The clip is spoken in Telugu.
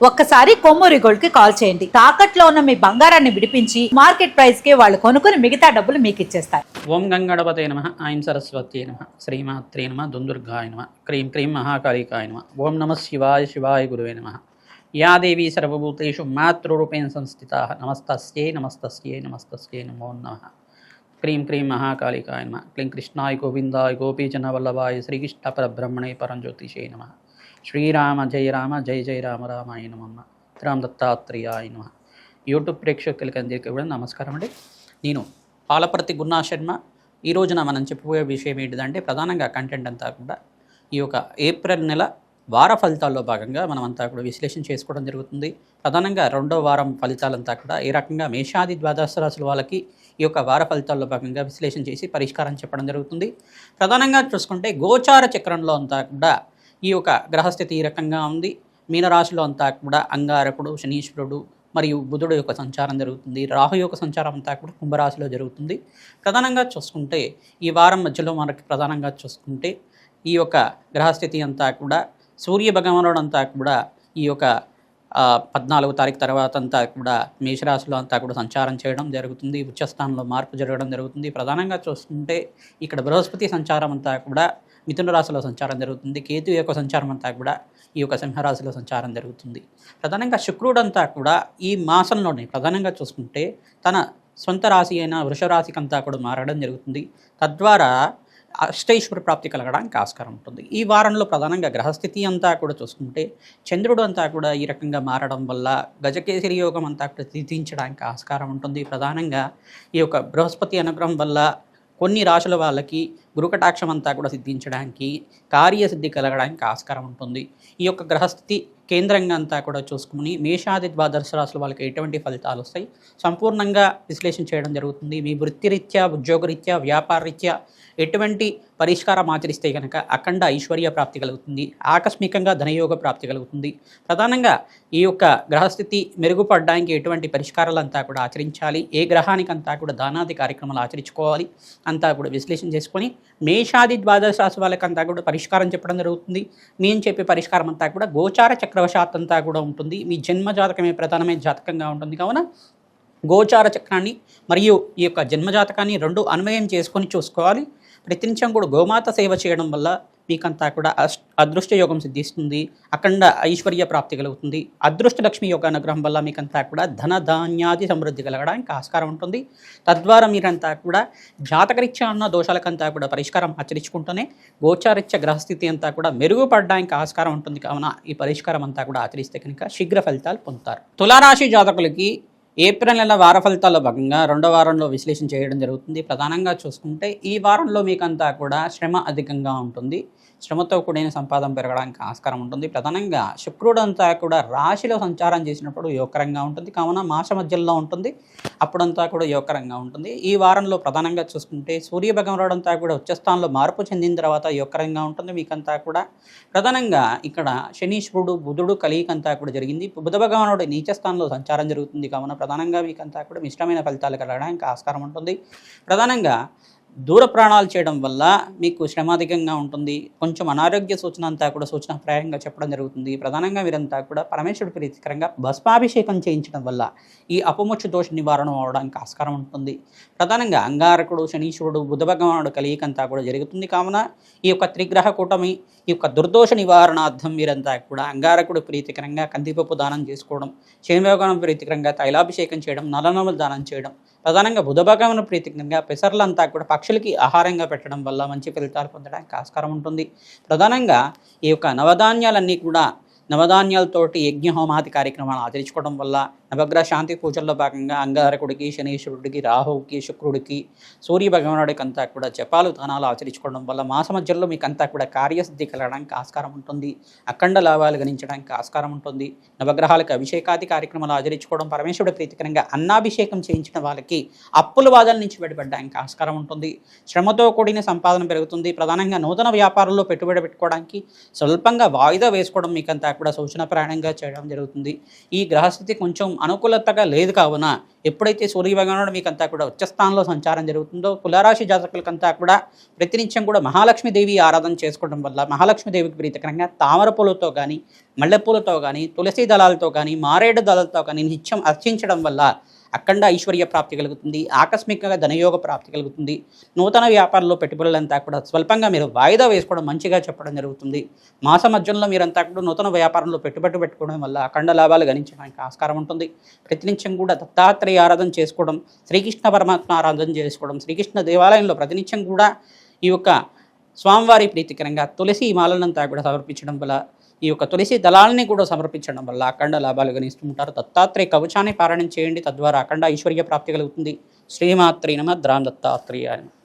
ఒక్కసారి కొమ్మూరి గోల్డ్ కి కాల్ చేయండి. తాకట్లో ఉన్న మీ బంగారాన్ని విడిపించి మార్కెట్ ప్రైస్ కి వాళ్ళు కొనుక్కుని మిగతా డబ్బులు మీకు ఇచ్చేస్తారు. ఓం గంగణపతే నమః ఐం సరస్వతి నమః శ్రీమాత్రే నమః దుందుర్గాయ నమః క్రీం క్రీం మహాకాళికాయ నమః ఓం నమః శివాయ శివాయ గురువే నమః. యా దేవీ సర్వభూతేషు మాతృరూపేణ సంస్థితాః నమస్తస్యై నమస్తస్యై నమస్తస్యై నమో నమః. క్రీం క్రీం మహాకాళికాయ నమః క్లీం కృష్ణాయ గోవిందాయ గోపీజన వల్లభాయ శ్రీకృష్ణ పరబ్రహ్మణే పరంజ్యోతిషే నమః. శ్రీరామ జయ రామ జయ జయ రామ రామాయ నమః. రామ దత్తాత్రేయాయ నమః. యూట్యూబ్ ప్రేక్షకులకి అందరికీ కూడా నమస్కారం అండి. నేను పాలపర్తి గున్నా శర్మ. ఈ రోజున మనం చెప్పబోయే విషయం ఏంటిదంటే ప్రధానంగా కంటెంట్ అంతా కూడా ఈ యొక్క ఏప్రిల్ నెల వార ఫలితాల్లో భాగంగా మనం అంతా కూడా విశ్లేషణ చేసుకోవడం జరుగుతుంది. ప్రధానంగా రెండో వారం ఫలితాలంతా కూడా ఏ రకంగా మేషాది ద్వాదశ రాశుల వాళ్ళకి ఈ యొక్క వార ఫలితాల్లో భాగంగా విశ్లేషణ చేసి పరిష్కారం చెప్పడం జరుగుతుంది. ప్రధానంగా చూసుకుంటే గోచార చక్రంలో అంతా కూడా ఈ యొక్క గ్రహస్థితి ఈ రకంగా ఉంది. మీనరాశిలో అంతా కూడా అంగారకుడు, శనీశ్వరుడు మరియు బుధుడు యొక్క సంచారం జరుగుతుంది. రాహు యొక్క సంచారం అంతా కూడా కుంభరాశిలో జరుగుతుంది. ప్రధానంగా చూసుకుంటే ఈ వారం మధ్యలో మనకి ప్రధానంగా చూసుకుంటే ఈ యొక్క గ్రహస్థితి అంతా కూడా సూర్య భగవానుడు అంతా కూడా ఈ యొక్క 14వ తారీఖు తర్వాత అంతా కూడా మేషరాశిలో అంతా కూడా సంచారం చేయడం జరుగుతుంది. ఉచ్చస్థానంలో మార్పు జరగడం జరుగుతుంది. ప్రధానంగా చూసుకుంటే ఇక్కడ బృహస్పతి సంచారం అంతా కూడా మిథున రాశిలో సంచారం జరుగుతుంది. కేతు యొక్క సంచారం అంతా కూడా ఈ యొక్క సింహరాశిలో సంచారం జరుగుతుంది. ప్రధానంగా శుక్రుడు అంతా కూడా ఈ మాసంలోనే ప్రధానంగా చూసుకుంటే తన సొంత రాశి అయిన వృషరాశికి అంతా కూడా మారడం జరుగుతుంది. తద్వారా అష్టైశ్వర ప్రాప్తి కలగడానికి ఆస్కారం ఉంటుంది. ఈ వారంలో ప్రధానంగా గ్రహస్థితి అంతా కూడా చూసుకుంటే చంద్రుడు అంతా కూడా ఈ రకంగా మారడం వల్ల గజకేసరి యోగం అంతా కూడా సిద్ధించడానికి ఆస్కారం ఉంటుంది. ప్రధానంగా ఈ యొక్క బృహస్పతి అనుగ్రహం వల్ల కొన్ని రాశుల వాళ్ళకి గురుకటాక్షం అంతా కూడా సిద్ధించడానికి కార్యసిద్ధి కలగడానికి ఆస్కారం ఉంటుంది. ఈ యొక్క గ్రహస్థితి కేంద్రంగా అంతా కూడా చూసుకుని మేషాది ద్వాదశ రాశుల వాళ్ళకి ఎటువంటి ఫలితాలు వస్తాయి సంపూర్ణంగా విశ్లేషణ చేయడం జరుగుతుంది. మీ వృత్తిరీత్యా, ఉద్యోగరీత్యా, వ్యాపారరీత్యా ఎటువంటి పరిష్కారం ఆచరిస్తే కనుక అఖండ ఐశ్వర్య ప్రాప్తి కలుగుతుంది. ఆకస్మికంగా ధనయోగ ప్రాప్తి కలుగుతుంది. ప్రధానంగా ఈ యొక్క గ్రహస్థితి మెరుగుపడడానికి ఎటువంటి పరిష్కారాలంతా కూడా ఆచరించాలి, ఏ గ్రహానికంతా కూడా దానాది కార్యక్రమాలు ఆచరించుకోవాలి అంతా కూడా విశ్లేషణ చేసుకొని మేషాది ద్వాదశ రాశి వాళ్ళకంతా కూడా పరిష్కారం చెప్పడం జరుగుతుంది. మేము చెప్పే పరిష్కారం అంతా కూడా గోచార చక్రవశాత్ అంతా కూడా ఉంటుంది. మీ జన్మ జాతకమే ప్రధానమైన జాతకంగా ఉంటుంది. కావున గోచార చక్రాన్ని మరియు ఈ యొక్క జన్మజాతకాన్ని రెండు అన్వయం చేసుకొని చూసుకోవాలి. ప్రతినిత్యం కూడా గోమాత సేవ చేయడం వల్ల మీకంతా కూడా అదృష్ట యోగం సిద్ధిస్తుంది. అఖండ ఐశ్వర్య ప్రాప్తి కలుగుతుంది. అదృష్ట లక్ష్మి యొక్క అనుగ్రహం వల్ల మీకంతా కూడా ధన ధాన్యాది సమృద్ధి కలగడానికి ఆస్కారం ఉంటుంది. తద్వారా మీరంతా కూడా జాతకరీత్యా ఉన్న దోషాలకంతా కూడా పరిష్కారం ఆచరించుకుంటూనే గోచారీత్య గ్రహస్థితి అంతా కూడా మెరుగుపడడానికి ఆస్కారం ఉంటుంది. కావున ఈ పరిష్కారం అంతా కూడా ఆచరిస్తే కనుక శీఘ్ర ఫలితాలు పొందుతారు. తులారాశి జాతకులకి ఏప్రిల్ నెల వార ఫలితాల్లో భాగంగా రెండో వారంలో విశ్లేషణ చేయడం జరుగుతుంది. ప్రధానంగా చూసుకుంటే ఈ వారంలో మీకంతా కూడా శ్రమ అధికంగా ఉంటుంది. శ్రమతో కూడిన సంపాదన పెరగడానికి ఆస్కారం ఉంటుంది. ప్రధానంగా శుక్రుడు అంతా కూడా రాశిలో సంచారం చేసినప్పుడు యోగకరంగా ఉంటుంది. కావున మాస మధ్యలో ఉంటుంది, అప్పుడంతా కూడా యోగకరంగా ఉంటుంది. ఈ వారంలో ప్రధానంగా చూసుకుంటే సూర్య భగవానుడు అంతా కూడా ఉచ్చస్థానంలో మార్పు చెందిన తర్వాత యోగకరంగా ఉంటుంది. మీకంతా కూడా ప్రధానంగా ఇక్కడ శనీశ్వరుడు బుధుడు కలియికంతా కూడా జరిగింది. బుధ భగవానుడు నీచస్థానంలో సంచారం జరుగుతుంది. కావున ప్రధానంగా మీకంతా కూడా మిశ్రమైన ఫలితాలు కలగడానికి ఆస్కారం ఉంటుంది. ప్రధానంగా దూర ప్రయాణాలు చేయడం వల్ల మీకు శ్రమాధికంగా ఉంటుంది. కొంచెం అనారోగ్య సూచన అంతా కూడా సూచనాప్రాయంగా చెప్పడం జరుగుతుంది. ప్రధానంగా మీరంతా కూడా పరమేశ్వరుడి ప్రీతికరంగా భస్మాభిషేకం చేయించడం వల్ల ఈ అపమోక్ష దోష నివారణ అవడానికి ఆస్కారం ఉంటుంది. ప్రధానంగా అంగారకుడు, శనీశ్వరుడు, బుధ భగవానుడు కలియికంతా కూడా జరుగుతుంది. కావున ఈ యొక్క త్రిగ్రహ కూటమి ఈ యొక్క దుర్దోష నివారణార్థం మీరంతా కూడా అంగారకుడు ప్రీతికరంగా కందిపప్పు దానం చేసుకోవడం, శని భగవాను ప్రీతికరంగా తైలాభిషేకం చేయడం, నల్లనములు దానం చేయడం, ప్రధానంగా బుధ భగవాను ప్రీతికరంగా పెసర్లంతా కూడా పక్షులకి ఆహారంగా పెట్టడం వల్ల మంచి ఫలితాలు పొందడానికి ఆస్కారం ఉంటుంది. ప్రధానంగా ఈ యొక్క నవధాన్యాలన్నీ కూడా నవధాన్యాలతోటి యజ్ఞహోమాది కార్యక్రమాలు ఆచరించుకోవడం వల్ల నవగ్రహ శాంతి పూజల్లో భాగంగా అంగారకుడికి, శనీశ్వరుడికి, రాహువుకి, శుక్రుడికి, సూర్య భగవానుడికి అంతా కూడా జపాలు దానాలు ఆచరించుకోవడం వల్ల మాస మధ్యలో మీకు అంతా కూడా కార్యసిద్ధి కలగడానికి ఆస్కారం ఉంటుంది. అఖండ లాభాలు గణించడానికి ఆస్కారం ఉంటుంది. నవగ్రహాలకు అభిషేకాది కార్యక్రమాలు ఆచరించుకోవడం, పరమేశ్వరుడు ప్రీతికరంగా అన్నాభిషేకం చేయించిన వాళ్ళకి అప్పుల బాధల నుంచి బయటపడడానికి ఆస్కారం ఉంటుంది. శ్రమతో కూడిన సంపాదన పెరుగుతుంది. ప్రధానంగా నూతన వ్యాపారంలో పెట్టుబడి పెట్టుకోవడానికి స్వల్పంగా వాయిదా వేసుకోవడం మీకంతా కూడా సూచన ప్రాయంగా చేయడం జరుగుతుంది. ఈ గ్రహస్థితి కొంచెం అనుకూలతగా లేదు కావున ఎప్పుడైతే సూర్య భగవానుడు మీకంతా కూడా ఉచ్చస్థానంలో సంచారం జరుగుతుందో తులారాశి జాతకులకంతా కూడా ప్రతినిత్యం కూడా మహాలక్ష్మీదేవి ఆరాధన చేసుకోవడం వల్ల మహాలక్ష్మీదేవికి ప్రీతికరంగా తామర పూలతో కానీ మల్లెపూలతో కానీ తులసి దళాలతో కానీ మారేడు దళాలతో కానీ నిత్యం అర్చించడం వల్ల అఖండ ఐశ్వర్య ప్రాప్తి కలుగుతుంది. ఆకస్మికంగా ధనయోగ ప్రాప్తి కలుగుతుంది. నూతన వ్యాపారంలో పెట్టుబడులంతా కూడా స్వల్పంగా మీరు వాయిదా వేసుకోవడం మంచిగా చెప్పడం జరుగుతుంది. మాస మధ్యంలో మీరంతా కూడా నూతన వ్యాపారంలో పెట్టుబడి పెట్టుకోవడం వల్ల అఖండ లాభాలు గణించడానికి ఆస్కారం ఉంటుంది. ప్రతినిత్యం కూడా దత్తాత్రేయ ఆరాధన చేసుకోవడం, శ్రీకృష్ణ పరమాత్మ ఆరాధన చేసుకోవడం, శ్రీకృష్ణ దేవాలయంలో ప్రతినిత్యం కూడా ఈ యొక్క స్వామివారి ప్రీతికరంగా తులసి మాలనంతా కూడా సమర్పించడం వల్ల ఈ యొక్క తులసి దళాలని కూడా సమర్పించడం వల్ల అఖండ లాభాలు గణిస్తూ ఉంటారు. దత్తాత్రేయ కవచాన్ని పారాయణం చేయండి, తద్వారా అఖండ ఐశ్వర్య ప్రాప్తి కలుగుతుంది. శ్రీమాత్రే నమః. ద్రాం దత్తాత్రేయాయ నమః.